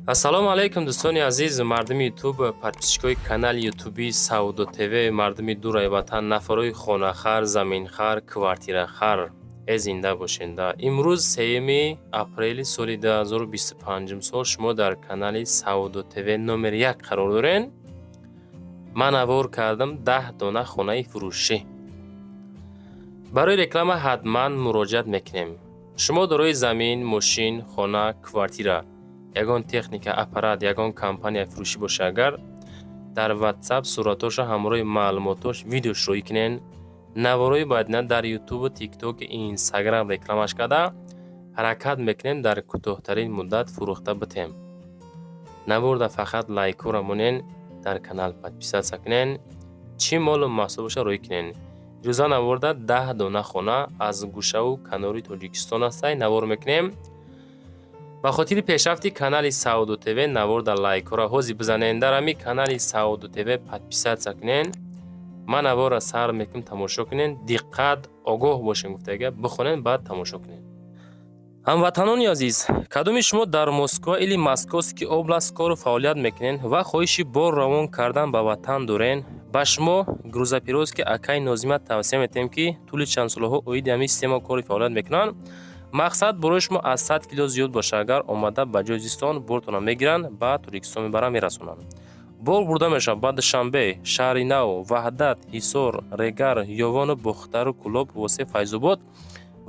ассалому алайкум дӯстони азиз, мардуми ютуб, подписчикои канали ютуби Саудо ТВ, мардуми дурай ватан, нафарои хонахар, заминхар, квартирахар, зинда бошенда. Имрӯз 3 апрели соли 2025 сол шумо дар канали Саудо ТВ номер 1 қарор дорен. Ман авор кардам 10 дона хонаи фурӯшӣ. барои реклама ҳатман муроҷиат мекунем. шумо дорои замин, мошин, хона, квартира, ягон техника, аппарат, ягон компания фурӯшӣ боша, агар дар WhatsApp суратоша ҳамроҳи маълумотош видеош роӣ кунен, наворои баъдина дар ютубу тикток, инстаграм рекламаш карда ҳаракат мекунем дар кӯтоҳтарин муддат фурӯхта битем. Набурда фақат лайкора монен, дар канал подписатсия кунен, чӣ молу маҳсулоша роӣ кунен. рӯза наворда 10 дона хона аз гӯшаву канори Тоҷикистон астай навор мекунем. ба хотири пешрафти канали Саудо ТВ наворда лайкора ҳози бизанен, дар ҳами канали Саудо ТВ подписатсия кунен. ман навора сар мекунем тамошо кунен, диққат, огоҳ бошем, гуфтага бихонен, баъд тамошо кунен. ҳамватанони азиз, кадоми шумо дар Москва или Московский област кору фаъолият мекунен ва хоҳиши бор равон кардан ба ватан дорен, ба шумо грузопировски акаи Нозима тавсия метем ки тӯли чанд солҳо оиди ҳамин система кори фаъолият мекунанд. мақсад борои шумо аз 100 кило зиёд боша, агар омада ба ҷои зистон бортона мегиранд, ба Тоҷикистон мебаранд, мерасонанд. бор бурда мешавад ба Душанбе, Шаҳри Нав, Ваҳдат, Ҳисор, Регар, Ёвону, Бухтару, Кӯлоб, Восе, Файзобод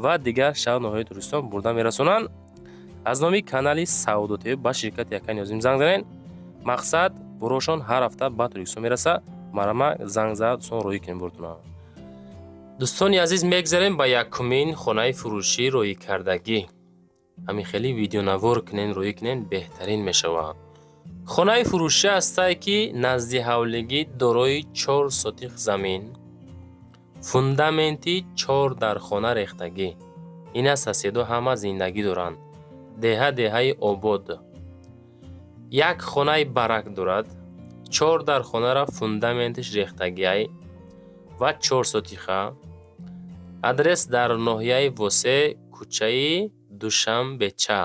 ва дигар шаҳрноҳои Тоҷикистон бурда мерасонанд. аз номи канали Саудо ТВ ба ширкати Акаи Нозим занг занед. мақсад борошон ҳар ҳафта ба Тоҷикистон мераса. марама занг зад сон роҳӣ кунем бортона. дӯстони азиз, мегзарем ба якумин хонаи фурӯшӣ роҳикардагӣ. ҳамин хеле видеонавор кунен, роҳӣ кунен, беҳтарин мешавад. хонаи фурӯшӣ ҳастае ки назди ҳавлигӣ дорои 4 сотих замин, фундаменти 4 дар хона рехтагӣ. ин аст соседо ҳама зиндагӣ доранд. деҳаи обод. як хонаи барак дорад. 4 дар хонара фундаментиш рехтагиай ва 4 сотиха. адрес дар ноҳияи Восе, кӯчаи Душанбеча.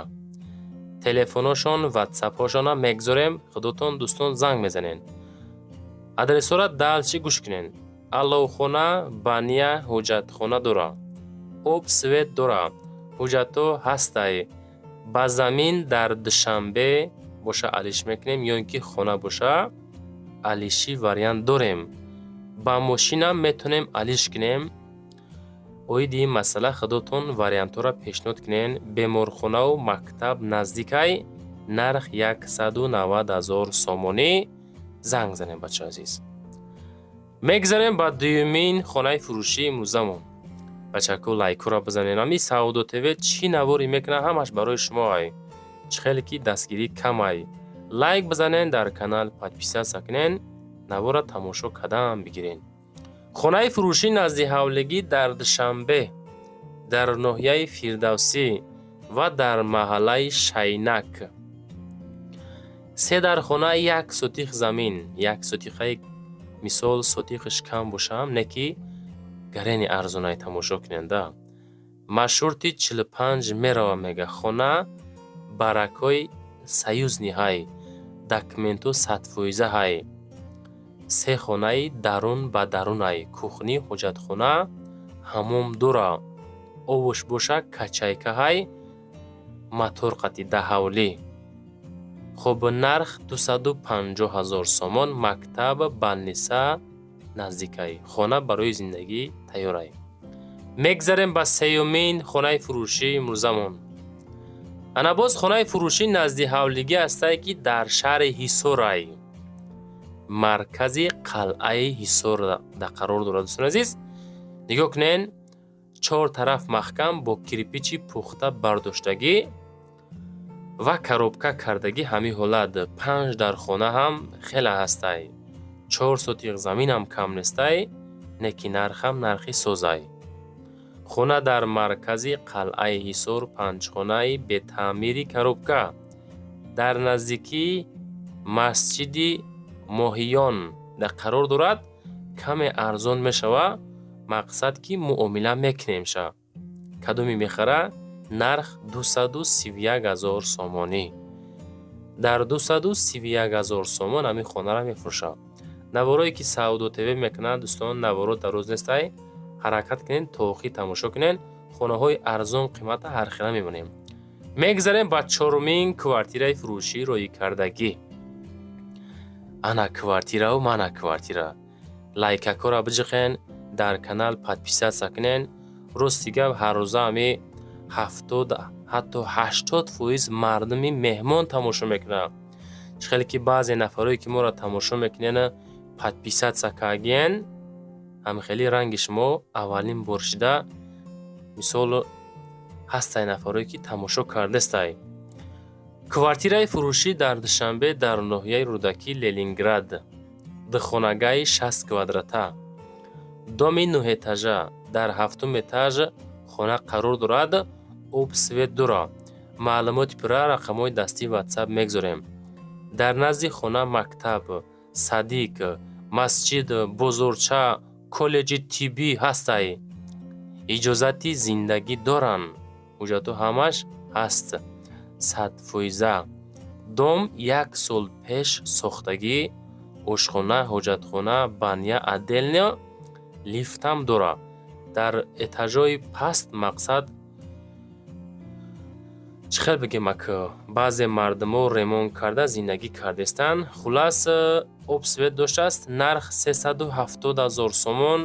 телефоношон, ватсапҳошона мегзорем, худотон дӯстон занг мезанен. адресора далчи гӯш кунен. аллоҳхона бания ҳуҷҷатхона дора. об свет дора. ҳуҷҷатҳо ҳастай. ба замин дар Душанбе боша алиш мекунем, ё ин ки хона боша алиши вариант дорем. ба мошинам метонем алиш кунем. оиди ин масъала худотон вариантҳоро пешниҳод кунен. беморхонаву мактаб наздикай, нарх 190 000 сомонӣ. занг занем бачаҳо азиз. мегзарем ба дуюмин хонаи фурӯшии имрӯзамон. бачаҳко лайкора бизанен. ҳами Саудо ТВ чӣ наворе мекунад, ҳамаш барои шумоай. чӣ хеле ки дастгирӣ камай. лайк бизанен, дар канал подписатсия кунен, навора тамошо кардан бигирен. хонаи фурӯшӣ назди ҳавлигӣ дар Душанбе, дар ноҳияи Фирдавсӣ ва дар маҳаллаи Шайнак. 3 дар хона, 1 сотих замин. 1 сотихаи мисол сотихаш кам бошам, не ки гарени арзонай тамошо куненда. машрути 45 мерава мега. хона баракои саюзни ҳай. документу 100% ҳай. 3 хонаи дарун ба дарунай. кухни, ҳоҷатхона, ҳамом дора. овуш боша качайка ҳай. моторқати даҳавлӣ. хоб нарх 250 000 сомон. мактаб, балниса наздикай. хона барои зиндагӣ тайёрай. мегзарем ба сеюмин хонаи фурӯшии имрӯзамон. ана боз хонаи фурӯшӣ назди ҳавлигӣ ҳастае ки дар шаҳри Ҳисорай, маркази қалъаи Ҳисор да қарор дорад. дӯстон азиз, нигоҳ кунен, 4 тараф маҳкам бо кирпичи пухта бардоштагӣ ва коробка кардагӣ ҳамин ҳолат. 5 дар хона ҳам хеле ҳастай. 4 сотих заминам кам нестай, не ки нархам нархи созай. хона дар маркази қалъаи Ҳисор, 5хонаи бетаъмири коробка. дар наздикии масҷиди моҳиён да қарор дорад. каме арзон мешавад. мақсад ки муомила мекунемша. кадоми мехара? нарх 231 000 сомонӣ. дар 231,000 сомон ҳамин хонаро мефурӯшад. наворое ки Саудо ТВ мекунанд, дӯстон, наворо дароз нестай. ҳаракат кунед то охир тамошо кунед. хонаҳои арзон қимата ҳархела мебинем. мегзарем ба чорумин квартираи фурӯшӣ роҳикардагӣ. ана квартирау мана квартира. лайкакора биҷиқен, дар канал подписатсия кунен. рости гап ҳар рӯза ҳами 70 ҳатто 80% мардуми меҳмон тамошо мекунанд. чӣ хеле ки баъзе нафарое ки моро тамошо мекунен подписатсия кардагиен, ҳами хеле ранги шумо аввалин бор шуда мисол ҳастай нафарое ки тамошо кардастай. квартираи фурӯшӣ дар Душанбе дар ноҳияи Рӯдакӣ, Ленинград. духонагаи 60 квадрата. доми 9 этажа. дар 7 этаж хона қарор дорад. об свет дора. маълумоти пурра рақамҳои дастӣ WhatsApp мегзорем. дар назди хона мактаб, садик, масҷид, бозорча, коллеҷи тиббӣ ҳастай. иҷозати зиндагӣ доранд. ҳуҷҷатҳо ҳамаш ҳаст. 100%. дом 1 сол пеш сохтагӣ. ошхона, ҳоҷатхона, баня отдельно, лифтам дора. дар этажҳои паст мақсад чӣ хел бигем ака, баъзе мардумо ремонт карда зиндагӣ кардастанд. хулас обсвет доштааст. нарх 370,000 сомон.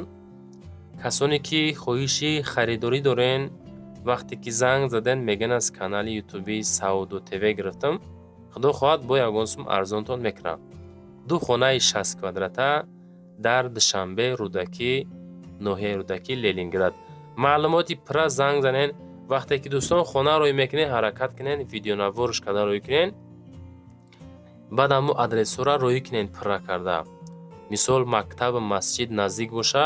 касоне ки хоҳиши харидорӣ дорен, вақте ки занг заден мегӯянд аз канали ютуби Саудо ТВ гирифтам. худо хоҳад бо ягон сум арзонтон мекунам. ду хонаи 60 квадрата дар Душанбе, Рӯдакӣ, ноҳияи Рӯдакӣ, Ленинград. маълумоти пурра занг занен. вақте ки дӯстон хона рӯй мекунед, ҳаракат кунед, видеонавориш карда рӯй кунед. баъд ҳамо адресҳоро рӯй кунед пурра карда. мисол мактаб, масҷид наздик боша,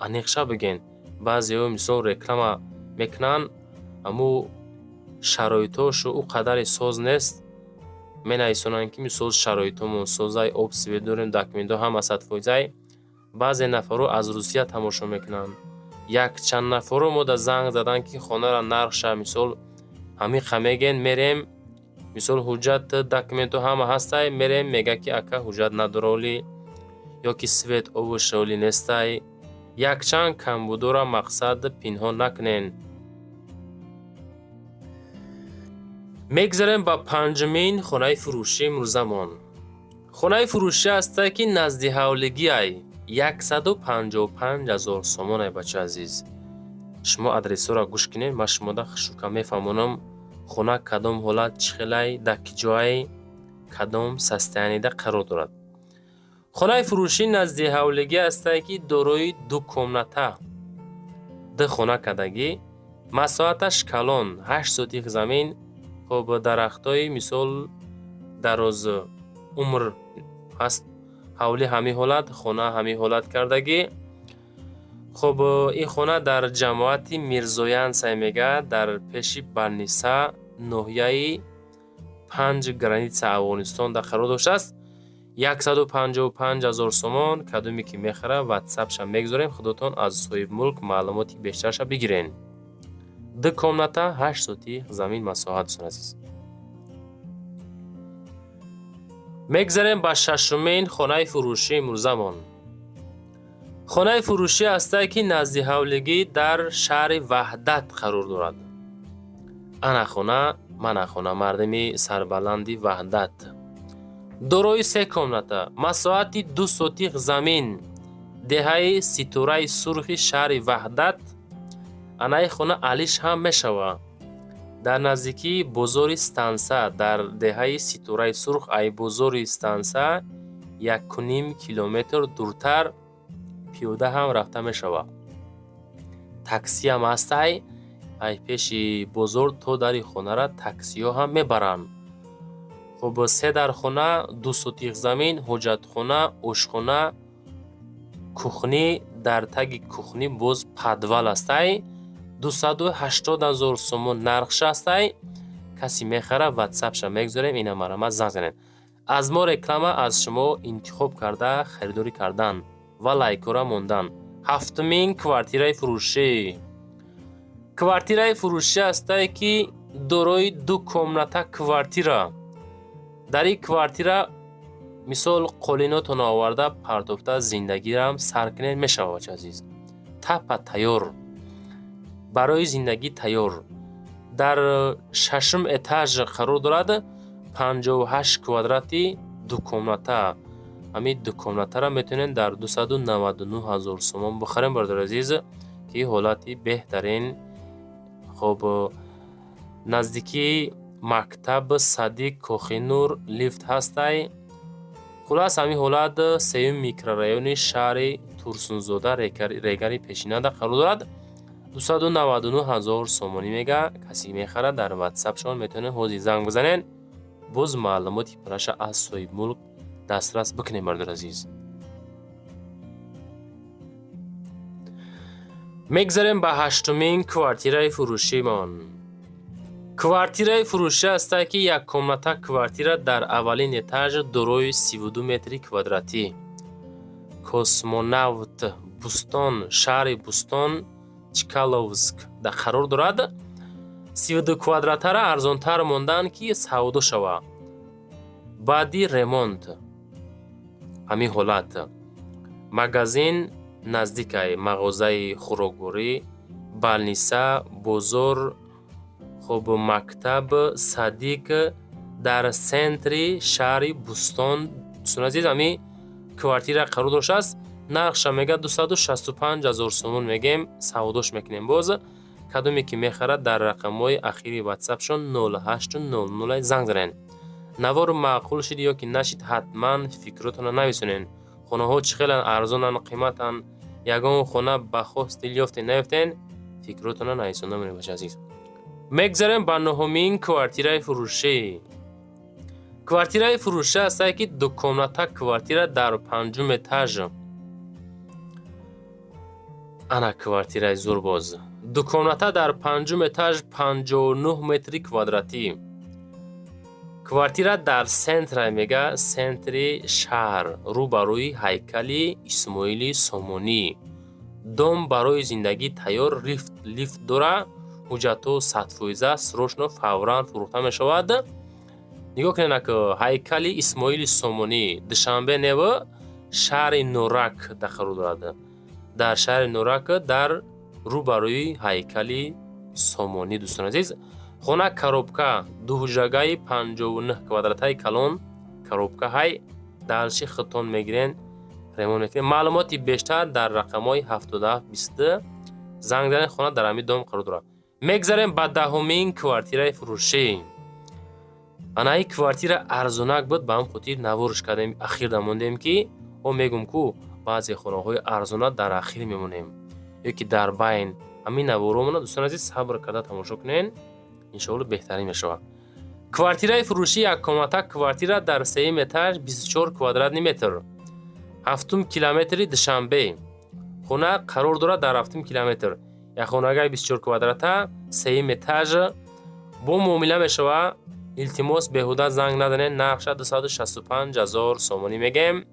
аниқша биген. баъзеҳо мисол реклама мекунанд, аммо шароитҳошу ӯ қадари соз нест. менависонанд ки мисол шароитҳомон созай, об свет дорем, документҳо ҳама 100%. баъзе нафаро аз Русия тамошо мекунанд. якчанд нафаро мода занг заданд ки хонара нархша мисол ҳамиқа мегӯянд, мерем, мисол ҳуҷҷат, документҳо ҳама ҳастай, мерем, мега ки ака ҳуҷҷат надороли ё ки свет обу шоли нестай. якчанд камбудора мақсад пинҳон накунен. мегзарем ба панҷумин хонаи фурӯшӣ имрӯзамон. хонаи фурӯшӣ ҳастай ки назди ҳавлигиай. 155,000 сомон ай бачаи азиз. шумо адресҳоро гӯш кунед, ман шумода хушука мефаҳмонам хона кадом ҳолат, чӣ хелай, дар ки ҷои, кадом состояниеда қарор дорад. хонаи фурӯшӣ назди ҳавлигӣ ҳастай ки дорои 2 комната. 2 хона кардагӣ. масоҳаташ калон, 8 сотих замин. хоб дарахтҳои мисол дароз умр ҳаст. ҳавли ҳамин ҳолат, хона ҳамин ҳолат кардагӣ. хоб ин хона дар ҷамоати Мирзоян сай мега, дар пеши Барниса, ноҳияи 5 граница Афғонистон дар қарор доштааст. 155,000 сомон. кадоме ки мехара WhatsAppша мегзорем, худотон аз соҳибмулк маълумоти бештарша бигирен. 2 комната, 8 сотих замин масоҳат дӯстон азиз. мегзарем ба шашумин хонаи фурӯшӣ имрӯзамон. хонаи фурӯшӣ ҳастай ки назди ҳавлигӣ дар шаҳри Ваҳдат қарор дорад. ана хона, мана хона, мардуми сарбаланди Ваҳдат. дорои 3 комната, масоҳати 2 сотих замин, деҳаи Ситораи Сурхи шаҳри Ваҳдат. анаи хона алиш ҳам мешавад. дар наздикии бозори Станса, дар деҳаи Ситораи Сурх ай бозори Станса 1.5 километр дуртар пиёда ҳам рафта мешавад. такси ҳам ҳастай. ай пеши бозор то дари хонара таксиҳо ҳам мебаранд. хоб 3 дар хона, 2 сотих замин, ҳоҷатхона, ошхона, кухни, дар таги кухни боз падвал ҳастай. 280,000 сомон нархша ҳастай. каси мехара WhatsAppша мегзорем, ин номарама занг занед. аз мо реклама, аз шумо интихоб карда харидорӣ кардан ва лайкора мондан. ҳафтумин квартираи фурӯшӣ. квартираи фурӯшӣ ҳастай ки дорои 2 комната квартира. дар ин квартира мисол қолинотон оварда партофта зиндагиам сар кунед мешавад бачаи азиз. Тапа тайёр, барои зиндагӣ тайёр. Дар 6-ум этаж қарор дорад. 58 квадрати дукомната. ҳамин дукомнатара метавонед дар 299 000 сомон бихарем бародари азиз, ки ҳолати беҳтарин. хоб наздики мактаб Садиқ Кохи Нур лифт ҳастай. хулас ҳамин ҳолат 3-ум микрорайони шаҳри Турсунзода регари Пешинада қарор дорад. 299 000 сомонӣ мега. касе мехарад дар ватсапшон метавонед ҳозир занг бизанед, боз маълумоти пураша аз соҳиби мулк дастрас бикунем бародари азиз. мегзарем ба 8-умин квартираи фурӯшимон. квартираи фурӯшӣ ҳастае ки яккомната квартира дар аввалин этаж дорои 32 метри квадратӣ. Космонавт Бустон, шаҳри Бустон, Чкаловск да қарор дорад. 32 квадратара арзонтар мондан ки савдо шава. баъди ремонт ҳамин ҳолат. магазин наздикай мағозаи хӯрокворӣ, балниса, бозор, хоб мактаб Садиқ дар сентри шаҳри Бустон. дӯстон азиз, ҳамин квартира қарор доштааст. нархша мега 265 000 сомон мегем, савдош мекунем. боз кадоме ки мехарад дар рақамҳои ахири ватсапшон 0800 занг занед. навору маъқул шид ё ки нашид, ҳатман фикротона нависонед. хонаҳо чӣ хеле арзонан, қиматан. ягон хона ба хос дил ёфтен наёфтен, фикротона нависонда монед бачаи азиз. мегзарем ба 9-умин квартираи фурӯшӣ. квартираи фурӯшӣ ҳастае ки дукомната квартира дар 5-ум этаж. ана квартираи зӯрбоз. дукомната дар 5-ум этаж 59 метри квадратӣ. квартира дар сентра мега, сентри шаҳр, рӯ ба рӯи ҳайкали Исмоили Сомонӣ. дом барои зиндагӣ тайёр, лифт дора, ҳуҷҷатҳо 100% срочно фавран фурӯхта мешавад. нигоҳ кунед ак ҳайкали Исмоили Сомонӣ, Душанбе нева, шаҳри Норак да қарор дорад. дар шаҳри Норак дар рӯ ба рӯи ҳайкали Сомонӣ. дӯстон азиз, хона коробка, дуҳуҷрагаи 59 квадратаи калон, коробка ҳай далши хитон мегирен, ремонт мекунем. маълумоти бештар дар рақамҳои 7720 занг занед. хона дар ҳамин дом қарор дорад. мегзарем ба 10-умин квартираи фурӯшӣ. анаи квартира арзонак буд, ба ҳам хотир наворш кардем, ахирда мондем ки ҳо мегум ку баъзе хонаҳои арзона дар ахир мемонем ё ки дар байн. ҳамин наворомона дӯстон азиз, сабр карда тамошо кунед, иншоалло беҳтарин мешавад. квартираи фурӯшӣ яккомната квартира дар 3-ум этаж 24 квадратни метр. 7-ум километри Душанбе. хона қарор дорад дар 7-ум километр. як хонагаи 24 квадрата, 3-ум этаж. бо муомила мешавад. илтимос беҳуда занг назанед. нархша 265 000 сомонӣ мегем.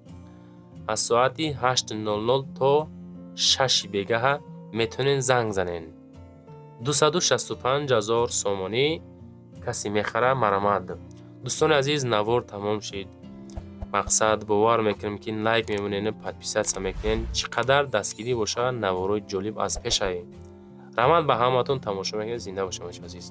аз соати 8:00 то 6 бегаҳа метавонед занг занед. 265 000 сомонӣ. касе мехара марамад. дӯстони азиз, навор тамом шид. мақсад бовар мекунем ки лайк мемонед, подписатсия мекунед. чӣ қадар дастгирӣ боша наворои ҷолиб аз пешае. раҳмат ба ҳаматон, тамошо мекунед. зинда бошед азиз.